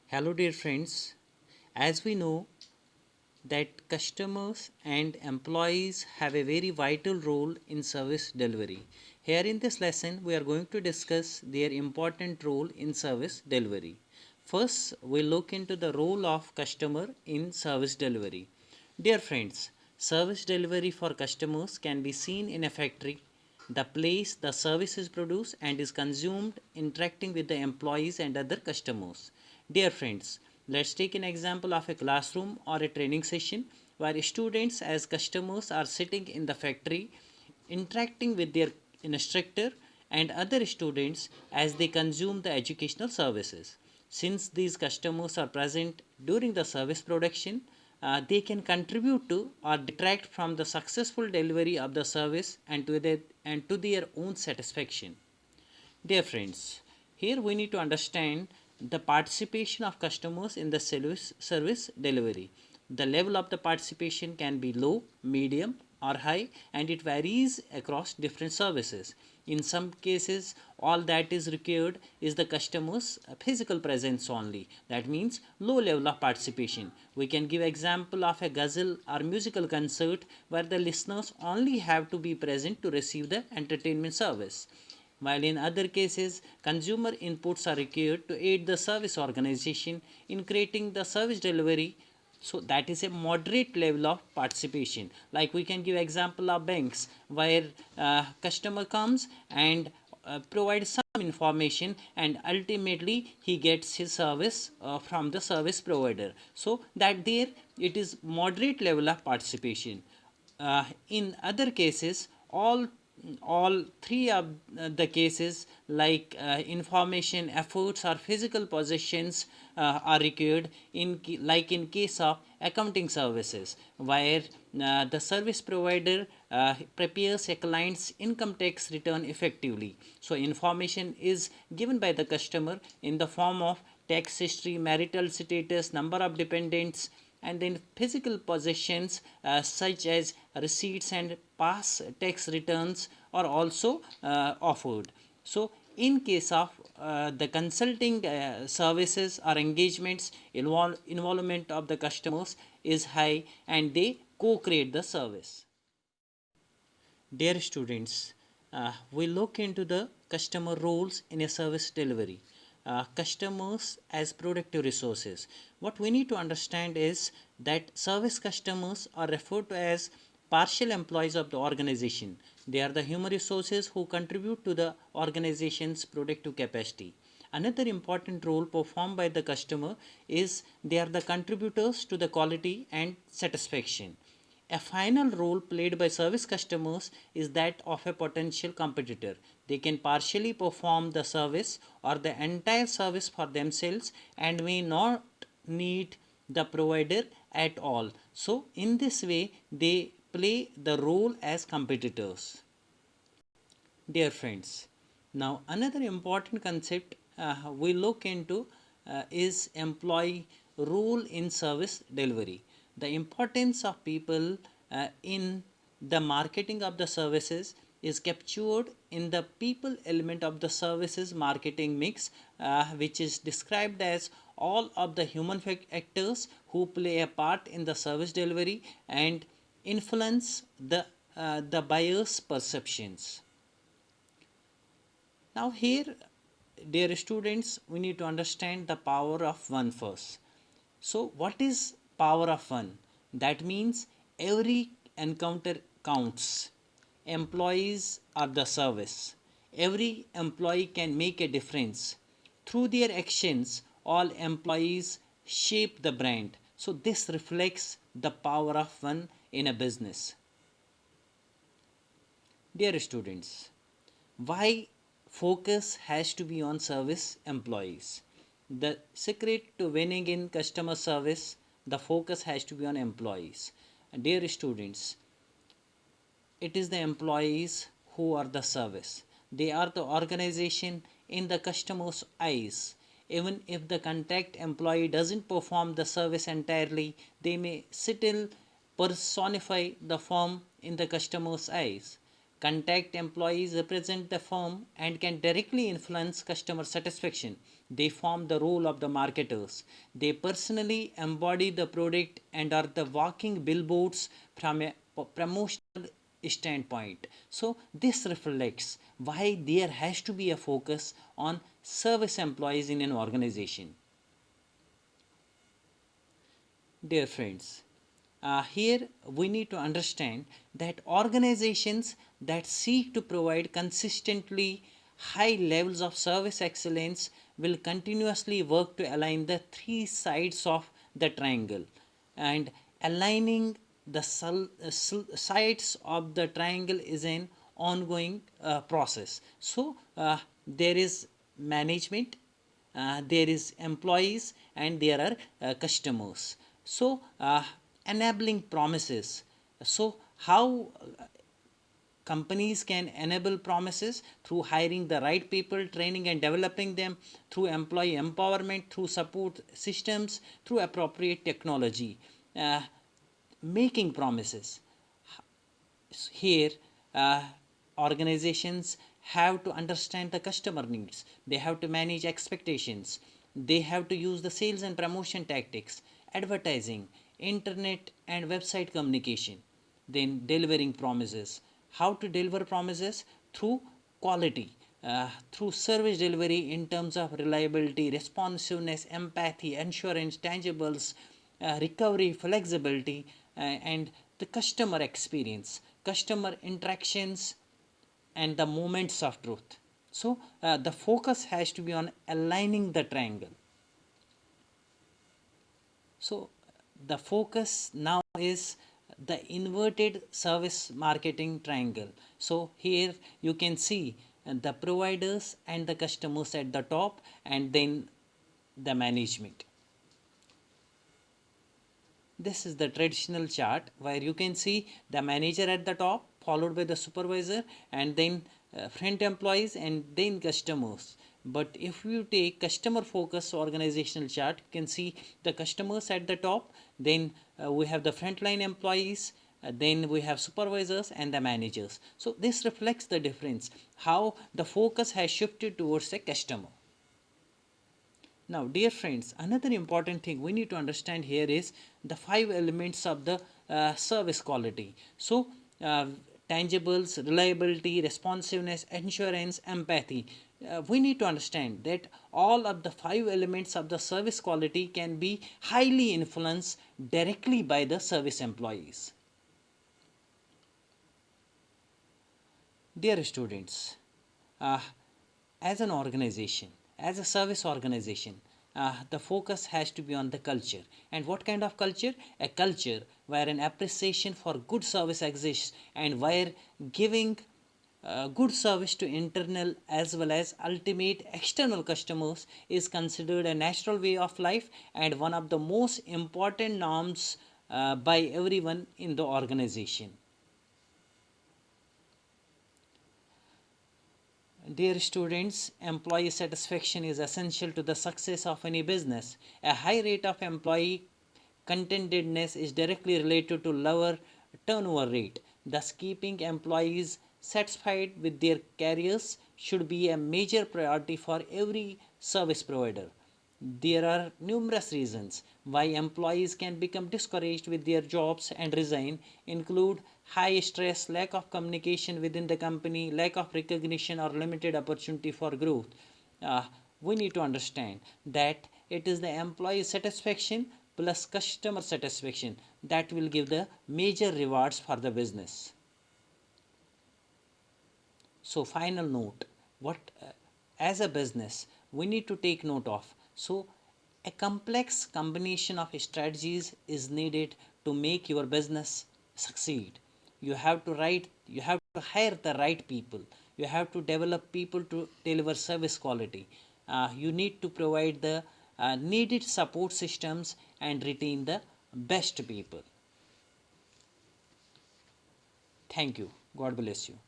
Hello, dear friends. As we know that customers and employees have a very vital role in service delivery. Here in this lesson, we are going to discuss their important role in service delivery. First, we look into the role of customer in service delivery. Dear friends, service delivery for customers can be seen in a factory, the place the service is produced and is consumed, interacting with the employees and other customers. Dear friends, let's take an example of a classroom or a training session where students as customers are sitting in the factory interacting with their instructor and other students as they consume the educational services. Since these customers are present during the service production, they can contribute to or detract from the successful delivery of the service and to their own satisfaction. Dear friends, here we need to understand the participation of customers in the service delivery. The level of the participation can be low, medium, or high, and it varies across different services. In some cases, all that is required is the customer's physical presence only. That means low level of participation. We can give example of a ghazal or musical concert where the listeners only have to be present to receive the entertainment service, while in other cases consumer inputs are required to aid the service organization in creating the service delivery. So that is a moderate level of participation. Like we can give example of banks where customer comes and provides some information and ultimately he gets his service from the service provider, so that there it is moderate level of participation. In other cases, all three of the cases like information efforts or physical possessions are required like in case of accounting services where the service provider prepares a client's income tax return effectively. So information is given by the customer in the form of tax history, marital status, number of dependents, and then physical possessions such as receipts and past tax returns are also offered. So in case of the consulting services or engagements, involvement of the customers is high and they co-create the service. Dear students, we look into the customer roles in a service delivery. Customers as productive resources. What we need to understand is that service customers are referred to as partial employees of the organization. They are the human resources who contribute to the organization's productive capacity. Another important role performed by the customer is they are the contributors to the quality and satisfaction. A final role played by service customers is that of a potential competitor. They can partially perform the service or the entire service for themselves and may not need the provider at all. So, in this way, they play the role as competitors. Dear friends, now another important concept we look into is employee role in service delivery. The importance of people in the marketing of the services is captured in the people element of the services marketing mix, which is described as all of the human actors who play a part in the service delivery and influence the buyer's perceptions. Now here, dear students, we need to understand the power of one first. So what is power of one? That means every encounter counts. Employees are the service. Every employee can make a difference. Through their actions, all employees shape the brand. So this reflects the power of one in a business. Dear students, why focus has to be on service employees? The secret to winning in customer service, the focus has to be on employees. Dear students, it is the employees who are the service. They are the organization in the customer's eyes. Even if the contact employee doesn't perform the service entirely, they may still personify the firm in the customer's eyes. Contact employees represent the firm and can directly influence customer satisfaction. They form the role of the marketers. They personally embody the product and are the walking billboards from a promotional standpoint. So, this reflects why there has to be a focus on service employees in an organization. Dear friends, here we need to understand that organizations that seek to provide consistently high levels of service excellence will continuously work to align the three sides of the triangle. And aligning the sides of the triangle is an ongoing process. So, there is management, there is employees, and there are customers. So enabling promises. So how companies can enable promises? Through hiring the right people, training and developing them, through employee empowerment, through support systems, through appropriate technology. uh, Making promises here, organizations have to understand the customer needs. They have to manage expectations. They have to use the sales and promotion tactics, advertising, internet and website communication. Then delivering promises. How to deliver promises? Through quality, through service delivery in terms of reliability, responsiveness, empathy, assurance, tangibles, recovery, flexibility, and the customer experience, customer interactions, and the moments of truth. So, the focus has to be on aligning the triangle. So, the focus now is the inverted service marketing triangle. So, here you can see the providers and the customers at the top, and then the management. This is the traditional chart where you can see the manager at the top, followed by the supervisor, and then front employees, and then customers. But if you take customer focused organizational chart, you can see the customers at the top, then we have the frontline employees, then we have supervisors and the managers. So this reflects the difference, how the focus has shifted towards a customer. Now, dear friends, another important thing we need to understand here is the five elements of the service quality. So, tangibles, reliability, responsiveness, assurance, empathy. We need to understand that all of the five elements of the service quality can be highly influenced directly by the service employees. Dear students, uh, as an organization, as a service organization, the focus has to be on the culture. And what kind of culture? A culture where an appreciation for good service exists, and where giving good service to internal as well as ultimate external customers is considered a natural way of life and one of the most important norms by everyone in the organization. Dear students, employee satisfaction is essential to the success of any business. A high rate of employee contentedness is directly related to lower turnover rate. Thus, keeping employees satisfied with their careers should be a major priority for every service provider. There are numerous reasons why employees can become discouraged with their jobs and resign, include high stress, lack of communication within the company, lack of recognition or limited opportunity for growth. We need to understand that it is the employee satisfaction plus customer satisfaction that will give the major rewards for the business. So, final note, what as a business we need to take note of. So, a complex combination of strategies is needed to make your business succeed. You have to hire the right people. You have to develop people to deliver service quality. You need to provide the needed support systems and retain the best people. Thank you. God bless you.